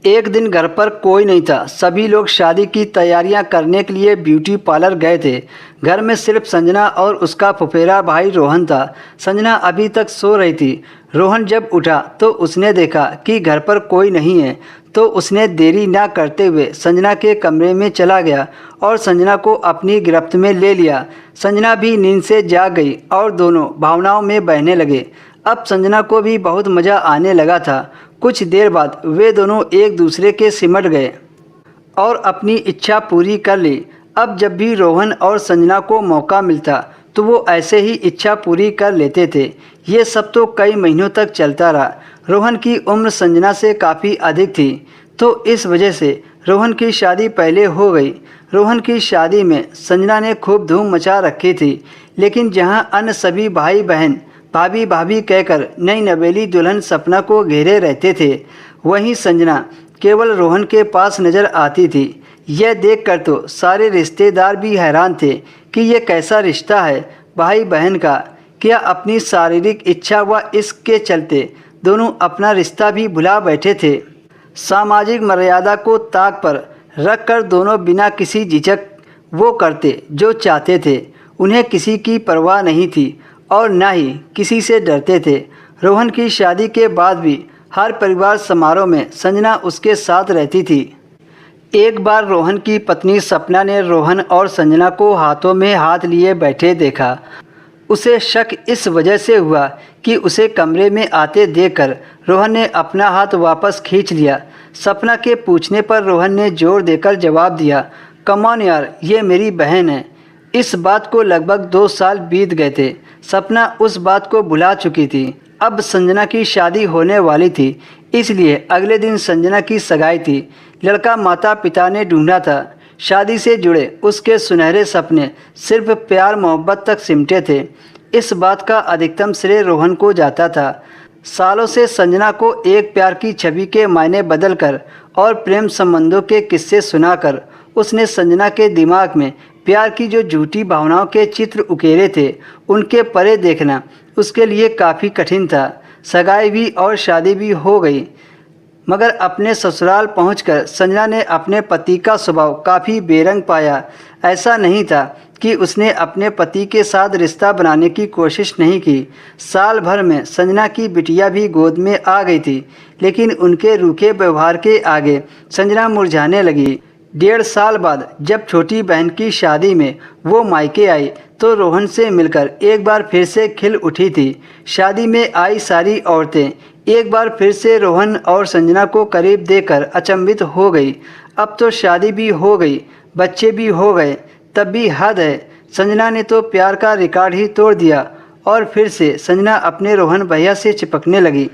एक दिन घर पर कोई नहीं था। सभी लोग शादी की तैयारियां करने के लिए ब्यूटी पार्लर गए थे। घर में सिर्फ संजना और उसका फुफेरा भाई रोहन था। संजना अभी तक सो रही थी। रोहन जब उठा तो उसने देखा कि घर पर कोई नहीं है, तो उसने देरी ना करते हुए संजना के कमरे में चला गया और संजना को अपनी गिरफ्त में ले लिया। संजना भी नींद से जाग गई और दोनों भावनाओं में बहने लगे। अब संजना को भी बहुत मज़ा आने लगा था। कुछ देर बाद वे दोनों एक दूसरे के सिमट गए और अपनी इच्छा पूरी कर ली। अब जब भी रोहन और संजना को मौका मिलता तो वो ऐसे ही इच्छा पूरी कर लेते थे। ये सब तो कई महीनों तक चलता रहा। रोहन की उम्र संजना से काफ़ी अधिक थी, तो इस वजह से रोहन की शादी पहले हो गई। रोहन की शादी में संजना ने खूब धूम मचा रखी थी, लेकिन जहाँ अन्य सभी भाई बहन भाभी भाभी कहकर नई नवेली दुल्हन सपना को घेरे रहते थे, वहीं संजना केवल रोहन के पास नज़र आती थी। यह देखकर तो सारे रिश्तेदार भी हैरान थे कि यह कैसा रिश्ता है भाई बहन का। क्या अपनी शारीरिक इच्छा व इसके चलते दोनों अपना रिश्ता भी भुला बैठे थे। सामाजिक मर्यादा को ताक पर रखकर दोनों बिना किसी झिझक वो करते जो चाहते थे। उन्हें किसी की परवाह नहीं थी और न ही किसी से डरते थे। रोहन की शादी के बाद भी हर परिवार समारोह में संजना उसके साथ रहती थी। एक बार रोहन की पत्नी सपना ने रोहन और संजना को हाथों में हाथ लिए बैठे देखा। उसे शक इस वजह से हुआ कि उसे कमरे में आते देखकर रोहन ने अपना हाथ वापस खींच लिया। सपना के पूछने पर रोहन ने जोर देकर जवाब दिया, कम ऑन यार, ये मेरी बहन है। इस बात को लगभग 2 साल बीत गए थे। सपना उस बात को भुला चुकी थी। अब संजना की शादी होने वाली थी, इसलिए अगले दिन संजना की सगाई थी। लड़का माता पिता ने ढूंढा था। शादी से जुड़े उसके सुनहरे सपने सिर्फ प्यार मोहब्बत तक सिमटे थे। इस बात का अधिकतम श्रेय रोहन को जाता था। सालों से संजना को एक प्यार की छवि के मायने बदलकर और प्रेम संबंधों के किस्से सुनाकर उसने संजना के दिमाग में प्यार की जो झूठी भावनाओं के चित्र उकेरे थे, उनके परे देखना उसके लिए काफ़ी कठिन था। सगाई भी और शादी भी हो गई, मगर अपने ससुराल पहुंचकर संजना ने अपने पति का स्वभाव काफ़ी बेरंग पाया। ऐसा नहीं था कि उसने अपने पति के साथ रिश्ता बनाने की कोशिश नहीं की। साल भर में संजना की बिटिया भी गोद में आ गई थी, लेकिन उनके रूखे व्यवहार के आगे संजना मुरझाने लगी। 1.5 साल बाद जब छोटी बहन की शादी में वो मायके आई तो रोहन से मिलकर एक बार फिर से खिल उठी थी। शादी में आई सारी औरतें एक बार फिर से रोहन और संजना को करीब देखकर अचंभित हो गई। अब तो शादी भी हो गई, बच्चे भी हो गए, तब भी हद है। संजना ने तो प्यार का रिकॉर्ड ही तोड़ दिया और फिर से संजना अपने रोहन भैया से चिपकने लगी।